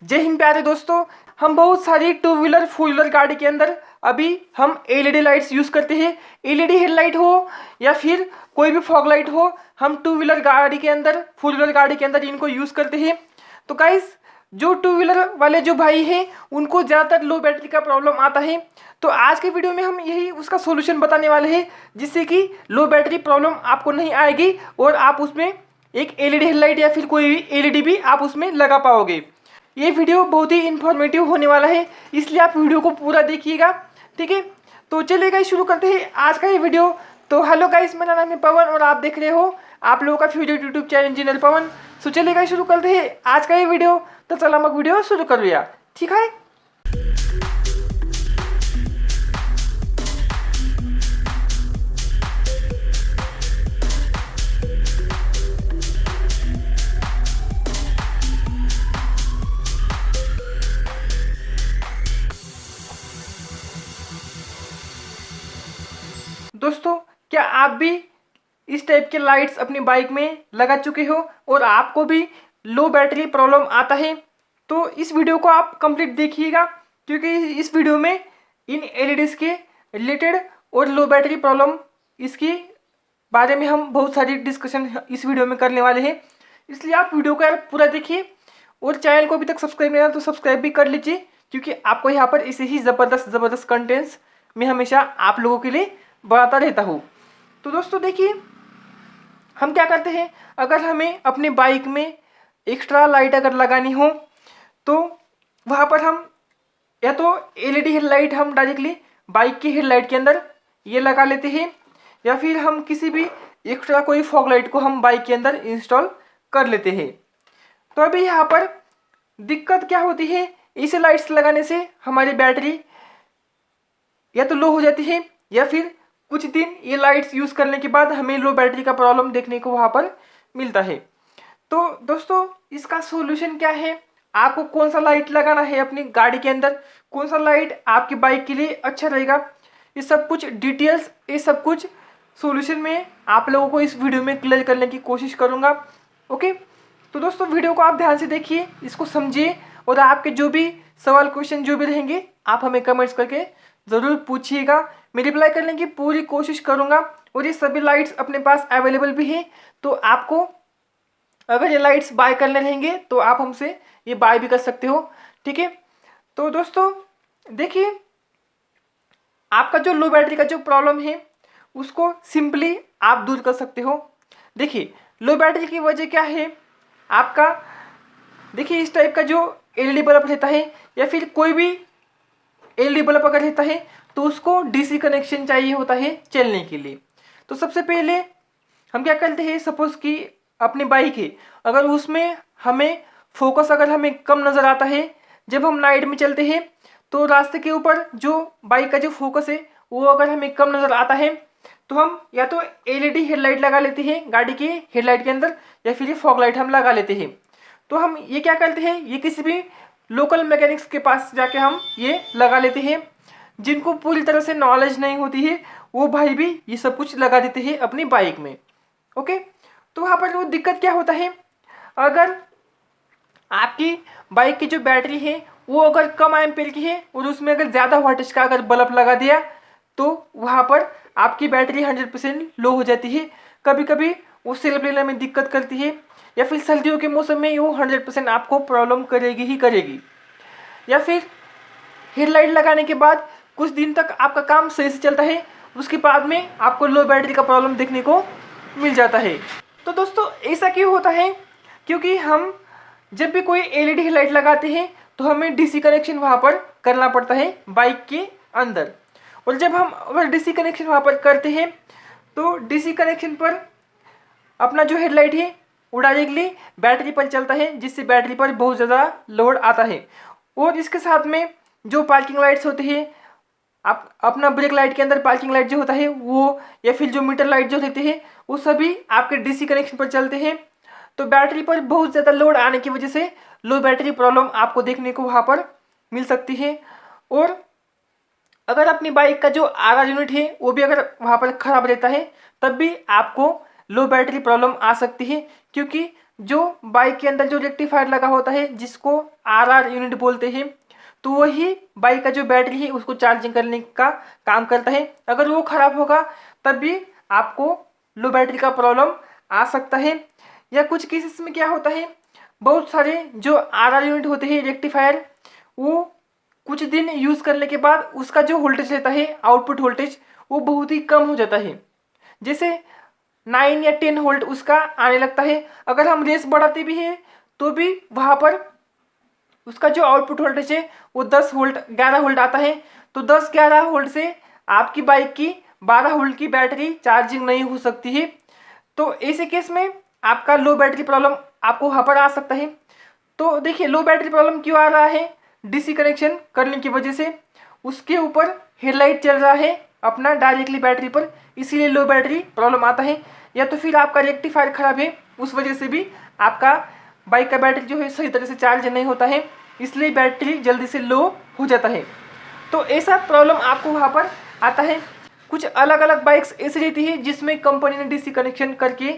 जय हिंद प्यारे दोस्तों। हम बहुत सारी टू व्हीलर फोर व्हीलर गाड़ी के अंदर अभी हम एलईडी लाइट्स यूज़ करते हैं। एलईडी हेडलाइट हो या फिर कोई भी फॉग लाइट हो, हम टू व्हीलर गाड़ी के अंदर फोर व्हीलर गाड़ी के अंदर इनको यूज़ करते हैं। तो गाइस, जो टू व्हीलर वाले जो भाई हैं उनको ज़्यादातर लो बैटरी का प्रॉब्लम आता है। तो आज के वीडियो में हम यही उसका सोल्यूशन बताने वाले हैं, जिससे कि लो बैटरी प्रॉब्लम आपको नहीं आएगी और आप उसमें एक एलईडी हेडलाइट या फिर कोई भी एलईडी भी आप उसमें लगा पाओगे। ये वीडियो बहुत ही इन्फॉर्मेटिव होने वाला है, इसलिए आप वीडियो को पूरा देखिएगा, ठीक है। तो चलिए गाइस, शुरू करते हैं आज का ये वीडियो। तो हेलो गाइस, मेरा नाम है पवन और आप देख रहे हो आप लोगों का फेवरेट यूट्यूब चैनल इंजीनियर पवन। तो चलिए गाइस, शुरू करते हैं आज का ये वीडियो। तो चलो हम वीडियो शुरू कर लिया, ठीक है। दोस्तों, क्या आप भी इस टाइप के लाइट्स अपनी बाइक में लगा चुके हो और आपको भी लो बैटरी प्रॉब्लम आता है? तो इस वीडियो को आप कंप्लीट देखिएगा, क्योंकि इस वीडियो में इन एलईडीज़ के रिलेटेड और लो बैटरी प्रॉब्लम इसके बारे में हम बहुत सारी डिस्कशन इस वीडियो में करने वाले हैं। इसलिए आप वीडियो को यार पूरा देखिए और चैनल को अभी तक सब्सक्राइब नहीं किया तो सब्सक्राइब भी कर लीजिए, क्योंकि आपको यहाँ पर इसे ही ज़बरदस्त कंटेंट्स में हमेशा आप लोगों के लिए बनाता रहता हूँ। तो दोस्तों देखिए, हम क्या करते हैं, अगर हमें अपने बाइक में एक्स्ट्रा लाइट अगर लगानी हो तो वहाँ पर हम या तो एलईडी हेडलाइट हम डायरेक्टली बाइक की हेडलाइट के अंदर ये लगा लेते हैं, या फिर हम किसी भी एक्स्ट्रा कोई फॉग लाइट को हम बाइक के अंदर इंस्टॉल कर लेते हैं। तो अभी यहाँ पर दिक्कत क्या होती है, इसे लाइट्स लगाने से हमारी बैटरी या तो लो हो जाती है, या फिर कुछ दिन ये लाइट्स यूज़ करने के बाद हमें लो बैटरी का प्रॉब्लम देखने को वहाँ पर मिलता है। तो दोस्तों, इसका सॉल्यूशन क्या है, आपको कौन सा लाइट लगाना है अपनी गाड़ी के अंदर, कौन सा लाइट आपकी बाइक के लिए अच्छा रहेगा, ये सब कुछ डिटेल्स, ये सब कुछ सॉल्यूशन में आप लोगों को इस वीडियो में क्लियर करने की कोशिश करूँगा। ओके, तो दोस्तों वीडियो को आप ध्यान से देखिए, इसको समझिए और आपके जो भी सवाल क्वेश्चन जो भी रहेंगे आप हमें कमेंट्स करके ज़रूर पूछिएगा। मैं रिप्लाई करने की पूरी कोशिश करूँगा। और ये सभी लाइट्स अपने पास अवेलेबल भी हैं, तो आपको अगर ये लाइट्स बाय करने रहेंगे तो आप हमसे ये बाय भी कर सकते हो, ठीक है। तो दोस्तों देखिए, आपका जो लो बैटरी का जो प्रॉब्लम है उसको सिंपली आप दूर कर सकते हो। देखिए, लो बैटरी की वजह क्या है आपका, देखिए इस टाइप का जो एलईडी बल्ब रहता है या फिर कोई भी एलईडी बल्ब अगर रहता है तो उसको डीसी कनेक्शन चाहिए होता है चलने के लिए। तो सबसे पहले हम क्या करते हैं, सपोज कि अपनी बाइक है, अगर उसमें हमें फोकस अगर हमें कम नज़र आता है, जब हम नाइट में चलते हैं तो रास्ते के ऊपर जो बाइक का जो फोकस है वो अगर हमें कम नज़र आता है तो हम या तो एलईडी हेडलाइट लगा लेते हैं गाड़ी के हेडलाइट के अंदर, या फिर ये फॉग लाइट हम लगा लेते हैं। तो हम ये क्या करते हैं, ये किसी भी लोकल मैकेनिक्स के पास जाके हम ये लगा लेते हैं। जिनको पूरी तरह से नॉलेज नहीं होती है वो भाई भी ये सब कुछ लगा देते हैं अपनी बाइक में। ओके, तो वहाँ पर वो दिक्कत क्या होता है, अगर आपकी बाइक की जो बैटरी है वो अगर कम एम्पेयर की है और उसमें अगर ज़्यादा वोल्टेज का अगर बल्ब लगा दिया तो वहाँ पर आपकी बैटरी 100% लो हो जाती है। कभी कभी वो सेल्फ लेने में दिक्कत करती है, या फिर सर्दियों के मौसम में वो 100% आपको प्रॉब्लम करेगी ही करेगी। या फिर हेडलाइट लगाने के बाद कुछ दिन तक आपका काम सही से चलता है, उसके बाद में आपको लो बैटरी का प्रॉब्लम देखने को मिल जाता है। तो दोस्तों ऐसा क्यों होता है, क्योंकि हम जब भी कोई एलईडी हेडलाइट लगाते हैं तो हमें डीसी कनेक्शन वहाँ पर करना पड़ता है बाइक के अंदर। और जब हम अगर डीसी कनेक्शन वहाँ पर करते हैं तो डीसी कनेक्शन पर अपना जो हेडलाइट है वो डायरेक्टली बैटरी पर चलता है, जिससे बैटरी पर बहुत ज़्यादा लोड आता है। और इसके साथ में जो पार्किंग लाइट्स होती है, आप अपना ब्रेक लाइट के अंदर पार्किंग लाइट जो होता है वो, या फिर जो मीटर लाइट जो रहती है वो सभी आपके डीसी कनेक्शन पर चलते हैं। तो बैटरी पर बहुत ज़्यादा लोड आने की वजह से लो बैटरी प्रॉब्लम आपको देखने को वहाँ पर मिल सकती है। और अगर अपनी बाइक का जो आर यूनिट है वो भी अगर वहाँ पर ख़राब रहता है तब भी आपको लो बैटरी प्रॉब्लम आ सकती है, क्योंकि जो बाइक के अंदर जो रेक्टिफायर लगा होता है जिसको आरआर यूनिट बोलते हैं, तो वही बाइक का जो बैटरी है उसको चार्जिंग करने का काम करता है। अगर वो खराब होगा तब भी आपको लो बैटरी का प्रॉब्लम आ सकता है। या कुछ केसेस में क्या होता है, बहुत सारे जो आरआर यूनिट होते हैं रेक्टिफायर, वो कुछ दिन यूज़ करने के बाद उसका जो वोल्टेज रहता है आउटपुट वोल्टेज वो बहुत ही कम हो जाता है। जैसे 9 या 10 वोल्ट उसका आने लगता है। अगर हम रेस बढ़ाते भी हैं तो भी वहाँ पर उसका जो आउटपुट वोल्टेज है वो 10 वोल्ट 11 वोल्ट आता है। तो 10-11 वोल्ट से आपकी बाइक की 12 वोल्ट की बैटरी चार्जिंग नहीं हो सकती है। तो ऐसे केस में आपका लो बैटरी प्रॉब्लम आपको वहाँ पर आ सकता है। तो देखिए लो बैटरी प्रॉब्लम क्यों आ रहा है, डीसी कनेक्शन करने की वजह से उसके ऊपर हेडलाइट चल रहा है अपना डायरेक्टली बैटरी पर, इसीलिए लो बैटरी प्रॉब्लम आता है। या तो फिर आपका रेक्टिफायर खराब है, उस वजह से भी आपका बाइक का बैटरी जो है सही तरह से चार्ज नहीं होता है, इसलिए बैटरी जल्दी से लो हो जाता है। तो ऐसा प्रॉब्लम आपको वहाँ पर आता है। कुछ अलग अलग बाइक्स ऐसी रहती है जिसमें कंपनी ने डीसी कनेक्शन करके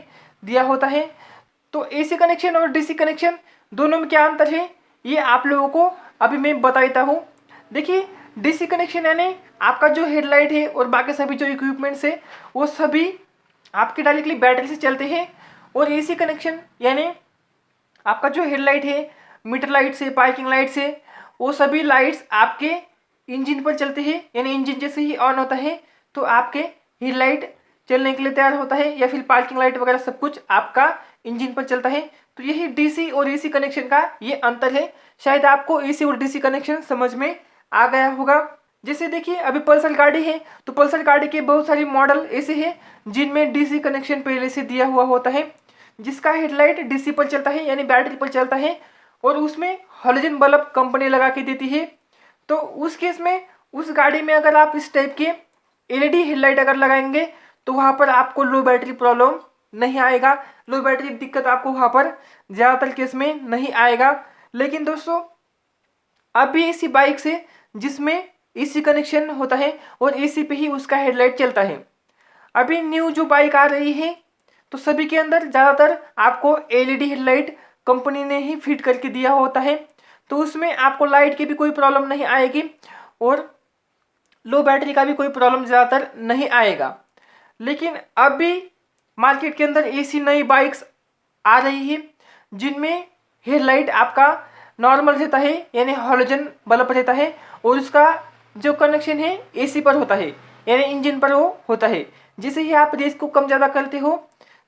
दिया होता है। तो एसी कनेक्शन और डीसी कनेक्शन दोनों में क्या अंतर है ये आप लोगों को अभी मैं बताता हूँ। देखिए डीसी कनेक्शन यानी आपका जो हेडलाइट है और बाकी सभी जो इक्विपमेंट्स है वो सभी आपके डायरेक्टली बैटरी से चलते हैं। और एसी कनेक्शन यानी आपका जो हेडलाइट है, मीटर लाइट से, पार्किंग लाइट से, वो सभी लाइट्स आपके इंजन पर चलते हैं। यानी इंजन जैसे ही ऑन होता है तो आपके हेडलाइट चलने के लिए तैयार होता है, या फिर पार्किंग लाइट वगैरह सब कुछ आपका इंजन पर चलता है। तो यही डीसी और एसी कनेक्शन का ये अंतर है। शायद आपको एसी और डीसी कनेक्शन समझ में आ गया होगा। जैसे देखिए अभी पल्सर गाड़ी है, तो पल्सर गाड़ी के बहुत सारे मॉडल ऐसे हैं जिनमें डीसी कनेक्शन पहले से दिया हुआ होता है, जिसका हेडलाइट डीसी पर चलता है यानी बैटरी पर चलता है, और उसमें हैलोजन बल्ब कंपनी लगा के देती है। तो उस केस में उस गाड़ी में अगर आप इस टाइप के एलईडी हेडलाइट अगर लगाएंगे तो वहाँ पर आपको लो बैटरी प्रॉब्लम नहीं आएगा, लो बैटरी दिक्कत आपको वहाँ पर ज़्यादातर केस में नहीं आएगा। लेकिन दोस्तों अभी ऐसी बाइक से जिसमें एसी कनेक्शन होता है और एसी पे ही उसका हेडलाइट चलता है, अभी न्यू जो बाइक आ रही है तो सभी के अंदर ज़्यादातर आपको एलईडी हेडलाइट कंपनी ने ही फिट करके दिया होता है। तो उसमें आपको लाइट की भी कोई प्रॉब्लम नहीं आएगी और लो बैटरी का भी कोई प्रॉब्लम ज़्यादातर नहीं आएगा। लेकिन अभी मार्केट के अंदर ऐसी नई बाइक्स आ रही है जिनमें हेडलाइट आपका नॉर्मल रहता है यानी हैलोजन बल्ब रहता है, और उसका जो कनेक्शन है एसी पर होता है यानी इंजन पर वो होता है। जैसे ही आप रेस को कम ज़्यादा करते हो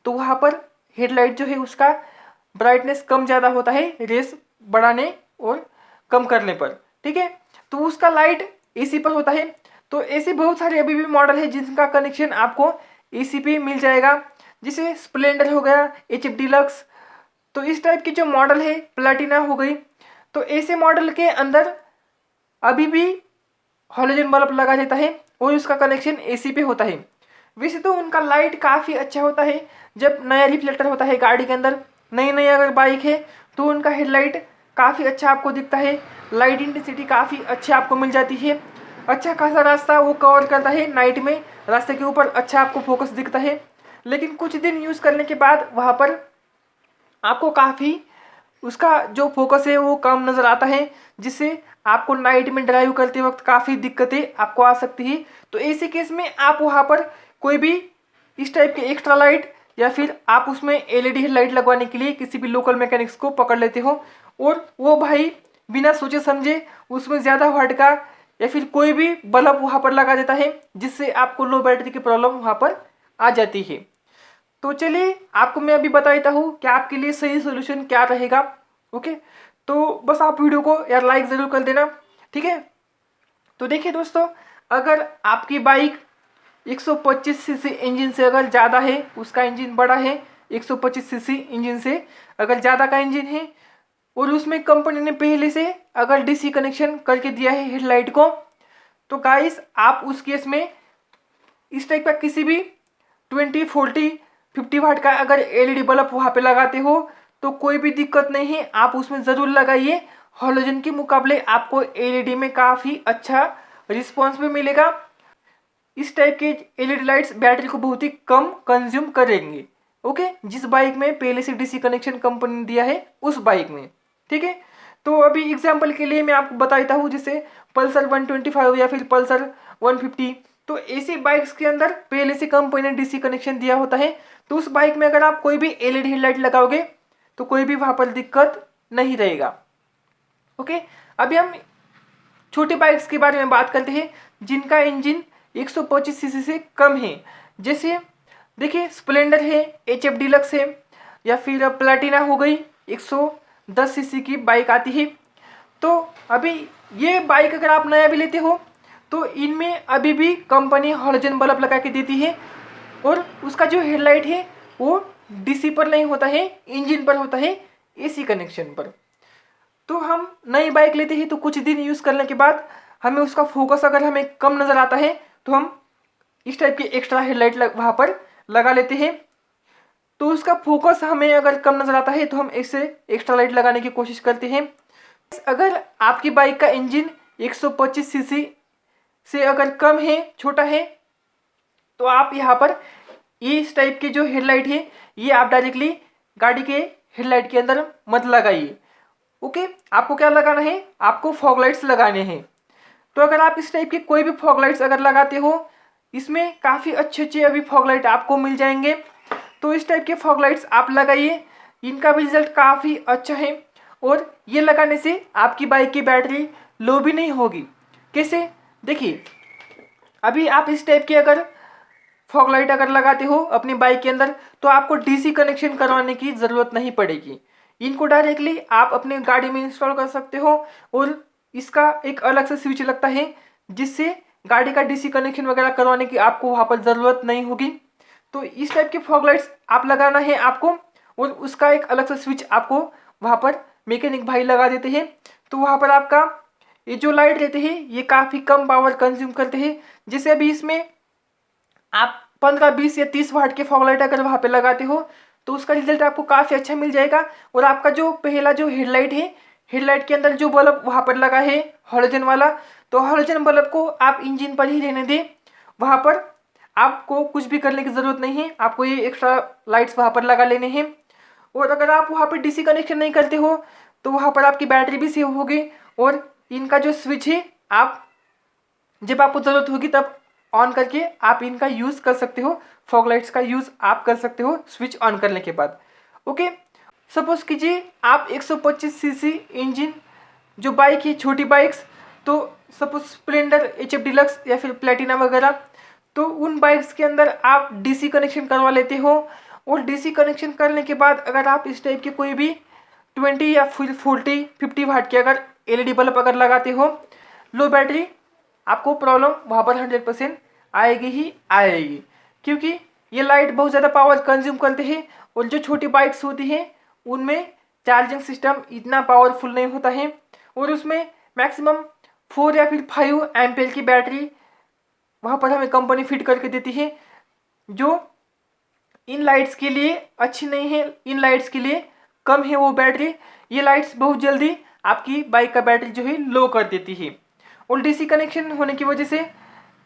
तो वहाँ पर हेडलाइट जो है उसका ब्राइटनेस कम ज़्यादा होता है रेस बढ़ाने और कम करने पर, ठीक है। तो उसका लाइट एसी पर होता है। तो ऐसे बहुत सारे अभी भी मॉडल है जिनका कनेक्शन आपको एसी पे मिल जाएगा, जैसे स्प्लेंडर हो गया, एचएफ डीलक्स। तो इस टाइप की जो मॉडल है, प्लाटिना हो गई, तो ऐसे मॉडल के अंदर अभी भी हैलोजन बल्ब लगा रहता है और उसका कनेक्शन एसी पे होता है। वैसे तो उनका लाइट काफ़ी अच्छा होता है जब नया रिफ्लेक्टर होता है गाड़ी के अंदर, नई नई अगर बाइक है तो उनका हेडलाइट काफ़ी अच्छा आपको दिखता है, लाइट इंटेंसिटी काफ़ी अच्छी आपको मिल जाती है, अच्छा खासा रास्ता वो कवर करता है नाइट में, रास्ते के ऊपर अच्छा आपको फोकस दिखता है। लेकिन कुछ दिन यूज़ करने के बाद वहाँ पर आपको काफ़ी उसका जो फोकस है वो कम नज़र आता है, जिससे आपको नाइट में ड्राइव करते वक्त काफ़ी दिक्कतें आपको आ सकती है। तो ऐसे केस में आप वहाँ पर कोई भी इस टाइप के एक्स्ट्रा लाइट या फिर आप उसमें एलईडी लाइट लगवाने के लिए किसी भी लोकल मैकेनिक्स को पकड़ लेते हो, और वो भाई बिना सोचे समझे उसमें ज़्यादा वाट का या फिर कोई भी बल्ब वहाँ पर लगा देता है, जिससे आपको लो बैटरी की प्रॉब्लम वहाँ पर आ जाती है। तो चलिए आपको मैं अभी बता देता हूँ कि आपके लिए सही सोल्यूशन क्या रहेगा। ओके, तो बस आप वीडियो को यार लाइक ज़रूर कर देना, ठीक है। तो देखिए दोस्तों, अगर आपकी बाइक 125 सीसी इंजन से अगर ज़्यादा है, उसका इंजन बड़ा है, 125 सीसी इंजन से अगर ज़्यादा का इंजन है, और उसमें कंपनी ने पहले से अगर डीसी कनेक्शन करके दिया है हेडलाइट को, तो गाइस आप उस केस में इस टाइप का किसी भी 20, 40, 50 वाट का अगर एलईडी बल्ब वहाँ पे लगाते हो तो कोई भी दिक्कत नहीं है, आप उसमें ज़रूर लगाइए। हैलोजन के मुकाबले आपको एलईडी में काफ़ी अच्छा रिस्पॉन्स भी मिलेगा। इस टाइप के एलईडी लाइट्स बैटरी को बहुत ही कम कंज्यूम करेंगे, ओके, जिस बाइक में पहले से डीसी कनेक्शन कंपनी ने दिया है उस बाइक में। ठीक है, तो अभी एग्जाम्पल के लिए मैं आपको बता देता हूँ, जैसे पल्सर 125 या फिर पल्सर 150, तो ऐसी बाइक्स के अंदर पहले से कंपनी ने डीसी कनेक्शन दिया होता है। तो उस बाइक में अगर आप कोई भी एलईडी हेडलाइट लगाओगे तो कोई भी वहाँ पर दिक्कत नहीं रहेगा। ओके, अभी हम छोटी बाइक्स के बारे में बात करते हैं जिनका इंजन 125 सीसी से कम है। जैसे देखिए स्प्लेंडर है, एचएफ डीलक्स है, या फिर प्लैटिना हो गई, 110 सीसी की बाइक आती है। तो अभी ये बाइक अगर आप नया भी लेते हो तो इनमें अभी भी कंपनी हॉलोजन बल्ब लगा के देती है, और उसका जो हेडलाइट है वो डीसी पर नहीं होता है, इंजन पर होता है, एसी कनेक्शन पर। तो हम नई बाइक लेते हैं तो कुछ दिन यूज़ करने के बाद हमें उसका फोकस अगर हमें कम नज़र आता है तो हम इस टाइप की एक्स्ट्रा हेडलाइट वहाँ पर लगा लेते हैं। तो उसका फोकस हमें अगर कम नज़र आता है तो हम इससे एक्स्ट्रा लाइट लगाने की कोशिश करते हैं। अगर आपकी बाइक का इंजन 125 सीसी से अगर कम है, छोटा है, तो आप यहाँ पर इस टाइप की जो हेडलाइट है ये आप डायरेक्टली गाड़ी के हेडलाइट के अंदर मत लगाइए। ओके, आपको क्या लगाना है, आपको फॉग लाइट्स लगाने हैं। तो अगर आप इस टाइप की कोई भी फॉग लाइट्स अगर लगाते हो, इसमें काफ़ी अच्छे अच्छे अभी फॉग लाइट आपको मिल जाएंगे। तो इस टाइप के फॉग लाइट्स आप लगाइए, इनका भी रिजल्ट काफ़ी अच्छा है, और ये लगाने से आपकी बाइक की बैटरी लो भी नहीं होगी। कैसे, देखिए अभी आप इस टाइप की अगर फॉग लाइट अगर लगाते हो अपनी बाइक के अंदर तो आपको डीसी कनेक्शन करवाने की ज़रूरत नहीं पड़ेगी। इनको डायरेक्टली आप अपने गाड़ी में इंस्टॉल कर सकते हो, और इसका एक अलग से स्विच लगता है जिससे गाड़ी का डीसी कनेक्शन वगैरह करवाने की आपको वहाँ पर ज़रूरत नहीं होगी। तो इस टाइप की फॉग लाइट्स आप लगाना है आपको, और उसका एक अलग से स्विच आपको वहाँ पर मैकेनिक भाई लगा देते हैं। तो वहाँ पर आपका ये जो लाइट रहते हैं ये काफ़ी कम पावर कंज्यूम करते हैं। जैसे अभी इसमें आप 15, 20 या 30 वाट के फॉग लाइट अगर वहाँ पे लगाते हो तो उसका रिजल्ट आपको काफ़ी अच्छा मिल जाएगा। और आपका जो पहला जो हेडलाइट है, हेडलाइट के अंदर जो बल्ब वहाँ पर लगा है हॉलोजन वाला, तो हॉलोजन बल्ब को आप इंजन पर ही रहने दें, वहाँ पर आपको कुछ भी करने की ज़रूरत नहीं है, आपको ये एक्स्ट्रा लाइट्स वहाँ पर लगा लेने हैं। और अगर आप वहाँ पर डीसी कनेक्शन नहीं करते हो तो वहाँ पर आपकी बैटरी भी सेव होगी, और इनका जो स्विच है आप जब आपको ज़रूरत होगी तब ऑन करके आप इनका यूज़ कर सकते हो, फॉग लाइट्स का यूज़ आप कर सकते हो स्विच ऑन करने के बाद। ओके, सपोज कीजिए आप 125 सीसी इंजन जो बाइक है, छोटी बाइक्स, तो सपोज स्प्लेंडर, एचएफ डीलक्स या फिर प्लैटिना वगैरह, तो उन बाइक्स के अंदर आप डीसी कनेक्शन करवा लेते हो। और डीसी कनेक्शन करने के बाद अगर आप इस टाइप के कोई भी 20 या फिर 40, 50 वाट के अगर एलईडी बल्ब अगर लगाते हो, लो बैटरी, आपको प्रॉब्लम वहाँ पर 100% आएगी ही आएगी, क्योंकि ये लाइट बहुत ज़्यादा पावर कंज्यूम करते हैं। और जो छोटी बाइक्स होती हैं उनमें चार्जिंग सिस्टम इतना पावरफुल नहीं होता है, और उसमें मैक्सिमम 4 या फिर 5 एम्पेयर की बैटरी वहाँ पर हमें कंपनी फिट करके देती है, जो इन लाइट्स के लिए अच्छी नहीं है, इन लाइट्स के लिए कम है वो बैटरी। ये लाइट्स बहुत जल्दी आपकी बाइक का बैटरी जो है लो कर देती है, और डीसी कनेक्शन होने की वजह से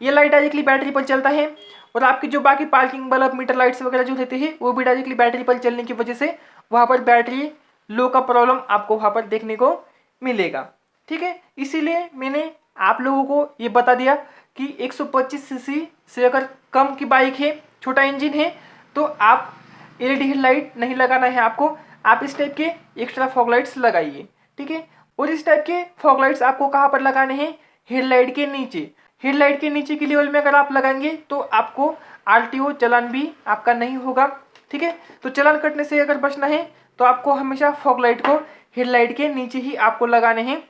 ये लाइट डायरेक्टली बैटरी पर चलता है, और आपकी जो बाकी पार्किंग बल्ब, मीटर लाइट्स वगैरह जो रहते हैं वो भी डायरेक्टली बैटरी पर चलने की वजह से वहाँ पर बैटरी लो का प्रॉब्लम आपको वहाँ पर देखने को मिलेगा। ठीक है, इसीलिए मैंने आप लोगों को ये बता दिया कि 125 सीसी से अगर कम की बाइक है, छोटा इंजन है, तो आप एलईडी हेडलाइट नहीं लगाना है आपको, आप इस टाइप के एक्स्ट्रा फॉग लाइट्स लगाइए। ठीक है, और इस टाइप के फॉग लाइट्स आपको कहाँ पर लगाने हैं, हेडलाइट के नीचे। हेडलाइट के नीचे की लेवल में अगर आप लगाएंगे तो आपको आरटीओ चालान भी आपका नहीं होगा। ठीक है, तो चालान कटने से अगर बचना है तो आपको हमेशा फॉग लाइट को हेडलाइट के नीचे ही आपको लगाने हैं,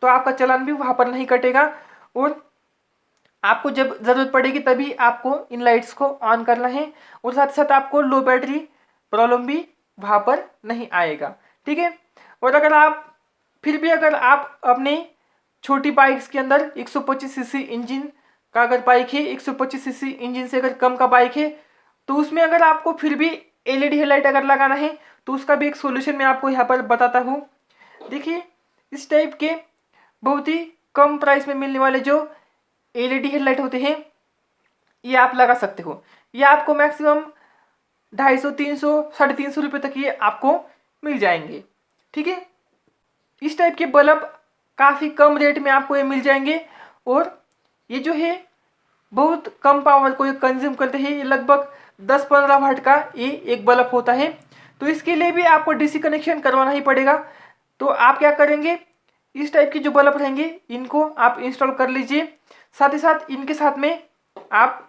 तो आपका चालान भी वहाँ पर नहीं कटेगा, और आपको जब ज़रूरत पड़ेगी तभी आपको इन लाइट्स को ऑन करना है, और साथ साथ आपको लो बैटरी प्रॉब्लम भी वहाँ पर नहीं आएगा। ठीक है, और अगर आप फिर भी अगर आप अपने छोटी बाइक्स के अंदर 125 सीसी इंजन का अगर बाइक है, 125 सीसी इंजन से अगर कम का बाइक है, तो उसमें अगर आपको फिर भी एलईडी हेडलाइट अगर लगाना है तो उसका भी एक सोल्यूशन मैं आपको यहाँ पर बताता हूँ। देखिए इस टाइप के बहुत ही कम प्राइस में मिलने वाले जो एलईडी हेडलाइट होते हैं ये आप लगा सकते हो। ये आपको मैक्सिमम 250, 300, 350 रुपये तक ये आपको मिल जाएंगे। ठीक है, इस टाइप के बल्ब काफ़ी कम रेट में आपको ये मिल जाएंगे और ये जो है बहुत कम पावर को ये कंज्यूम करते हैं। ये लगभग 10-15 वाट का ये एक बल्ब होता है। तो इसके लिए भी आपको डीसी कनेक्शन करवाना ही पड़ेगा। तो आप क्या करेंगे, इस टाइप के जो बल्ब रहेंगे इनको आप इंस्टॉल कर लीजिए। साथ ही साथ इनके साथ में आप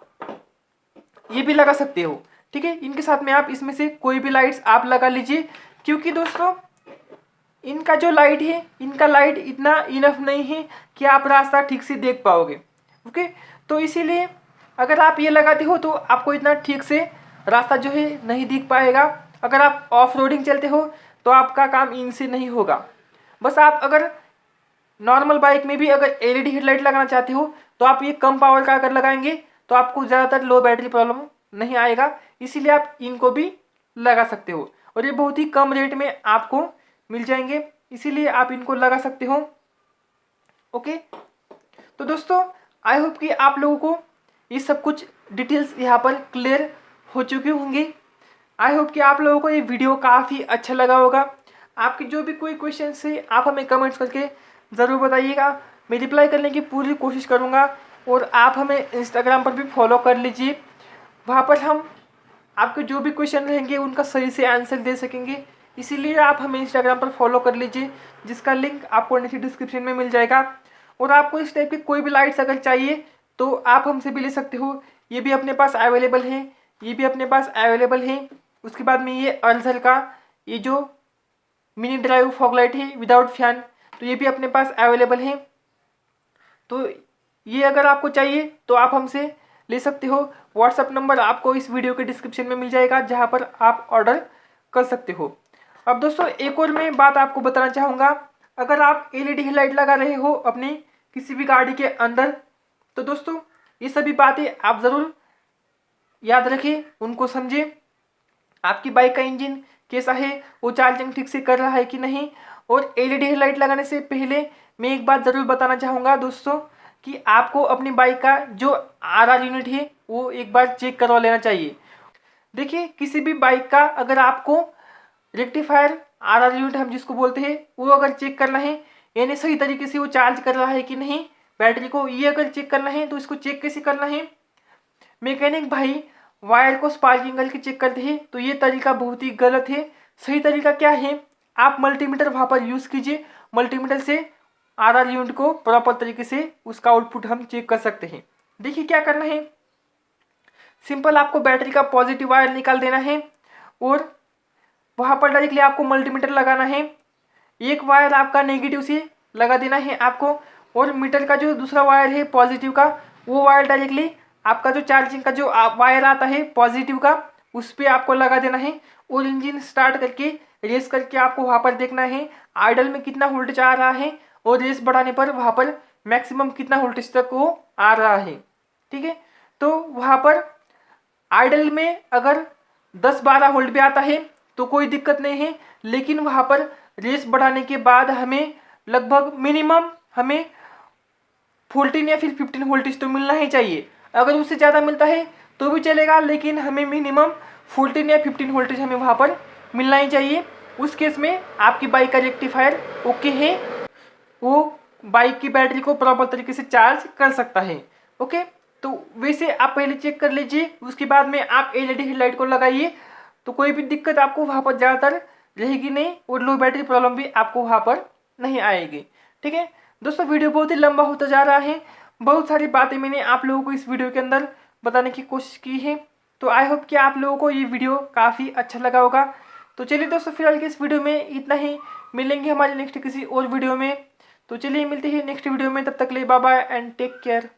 ये भी लगा सकते हो। ठीक है, इनके साथ में आप इसमें से कोई भी लाइट्स आप लगा लीजिए, क्योंकि दोस्तों इनका जो लाइट है, इनका लाइट इतना इनफ नहीं है कि आप रास्ता ठीक से देख पाओगे। ओके, तो इसीलिए अगर आप ये लगाते हो तो आपको इतना ठीक से रास्ता जो है नहीं दिख पाएगा। अगर आप ऑफ रोडिंग चलते हो तो आपका काम इनसे नहीं होगा। बस आप अगर नॉर्मल बाइक में भी अगर एलईडी हेडलाइट लगाना चाहते हो तो आप ये कम पावर का अगर लगाएंगे तो आपको ज़्यादातर लो बैटरी प्रॉब्लम नहीं आएगा। इसीलिए आप इनको भी लगा सकते हो और ये बहुत ही कम रेट में आपको मिल जाएंगे, इसीलिए आप इनको लगा सकते हो। ओके, तो दोस्तों आई होप कि आप लोगों को ये सब कुछ डिटेल्स यहाँ पर क्लियर हो चुके होंगे। आई होप कि आप लोगों को ये वीडियो काफ़ी अच्छा लगा होगा। आपके जो भी कोई क्वेश्चन है आप हमें कमेंट्स करके ज़रूर बताइएगा, मैं रिप्लाई करने की पूरी कोशिश करूँगा। और आप हमें इंस्टाग्राम पर भी फॉलो कर लीजिए, वहाँ पर हम आपके जो भी क्वेश्चन रहेंगे उनका सही से आंसर दे सकेंगे। इसीलिए आप हमें इंस्टाग्राम पर फॉलो कर लीजिए, जिसका लिंक आपको नीचे डिस्क्रिप्शन में मिल जाएगा। और आपको इस टाइप की कोई भी लाइट्स अगर चाहिए तो आप हमसे भी ले सकते हो, ये भी अपने पास अवेलेबल है, ये भी अपने पास अवेलेबल है। उसके बाद में ये अर्जर का ये जो मिनी ड्राइव फॉग लाइट है विदाउट फैन, तो ये भी अपने पास अवेलेबल है। तो ये अगर आपको चाहिए तो आप हमसे ले सकते हो। व्हाट्सअप नंबर आपको इस वीडियो के डिस्क्रिप्शन में मिल जाएगा, जहाँ पर आप ऑर्डर कर सकते हो। अब दोस्तों एक और मैं बात आपको बताना चाहूँगा, अगर आप एलईडी हेडलाइट लगा रहे हो अपनी किसी भी गाड़ी के अंदर, तो दोस्तों ये सभी बातें आप ज़रूर याद रखें, उनको समझें। आपकी बाइक का इंजन कैसा है, वो चार्जिंग ठीक से कर रहा है कि नहीं। और एलईडी हेडलाइट लगाने से पहले मैं एक बात ज़रूर बताना चाहूँगा दोस्तों, कि आपको अपनी बाइक का जो आरआर यूनिट है वो एक बार चेक करवा लेना चाहिए। देखिए, किसी भी बाइक का अगर आपको रेक्टिफायर आरआर यूनिट हम जिसको बोलते हैं वो अगर चेक करना है, यानी सही तरीके से वो चार्ज कर रहा है कि नहीं बैटरी को, ये अगर चेक करना है तो इसको चेक कैसे करना है, मैकेनिक भाई वायर को स्पार्किंग करके चेक करते हैं, तो ये तरीका बहुत ही गलत है। सही तरीका क्या है, आप मल्टीमीटर वहाँ पर यूज़ कीजिए, मल्टीमीटर से आरआर यूनिट को प्रॉपर तरीके से उसका आउटपुट हम चेक कर सकते हैं। देखिए क्या करना है, सिंपल आपको बैटरी का पॉजिटिव वायर निकाल देना है और वहाँ पर डायरेक्टली आपको मल्टीमीटर लगाना है। एक वायर आपका नेगेटिव से लगा देना है आपको, और मीटर का जो दूसरा वायर है पॉजिटिव का, वो वायर डायरेक्टली आपका जो चार्जिंग का जो वायर आता है पॉजिटिव का, उस पर आपको लगा देना है। और इंजन स्टार्ट करके रेस करके आपको वहाँ पर देखना है आइडल में कितना वोल्टेज आ रहा है, और रेस बढ़ाने पर वहाँ पर मैक्सिमम कितना वोल्टेज तक वो आ रहा है। ठीक है, तो वहाँ पर आइडल में अगर 10-12 वोल्ट भी आता है तो कोई दिक्कत नहीं है, लेकिन वहाँ पर रेस बढ़ाने के बाद हमें लगभग मिनिमम हमें 14 या फिर 15 वोल्टेज तो मिलना ही चाहिए। अगर उससे ज़्यादा मिलता है तो भी चलेगा, लेकिन हमें मिनिमम 14 या 15 वोल्टेज हमें वहाँ पर मिलना ही चाहिए। उस केस में आपकी बाइक का रेक्टिफायर ओके है, वो बाइक की बैटरी को प्रॉपर तरीके से चार्ज कर सकता है। ओके, तो वैसे आप पहले चेक कर लीजिए, उसके बाद में आप एलईडी हेडलाइट को लगाइए, तो कोई भी दिक्कत आपको वहाँ पर ज़्यादातर रहेगी नहीं और लो बैटरी प्रॉब्लम भी आपको वहाँ पर नहीं आएगी। ठीक है दोस्तों, वीडियो बहुत ही लंबा होता जा रहा है, बहुत सारी बातें मैंने आप लोगों को इस वीडियो के अंदर बताने की कोशिश की है। तो आई होप कि आप लोगों को ये वीडियो काफ़ी अच्छा लगा होगा। तो चलिए दोस्तों, फिलहाल के इस वीडियो में इतना ही, मिलेंगे हमारे नेक्स्ट किसी और वीडियो में। तो चलिए मिलते हैं नेक्स्ट वीडियो में, तब तक ले bye bye and take care.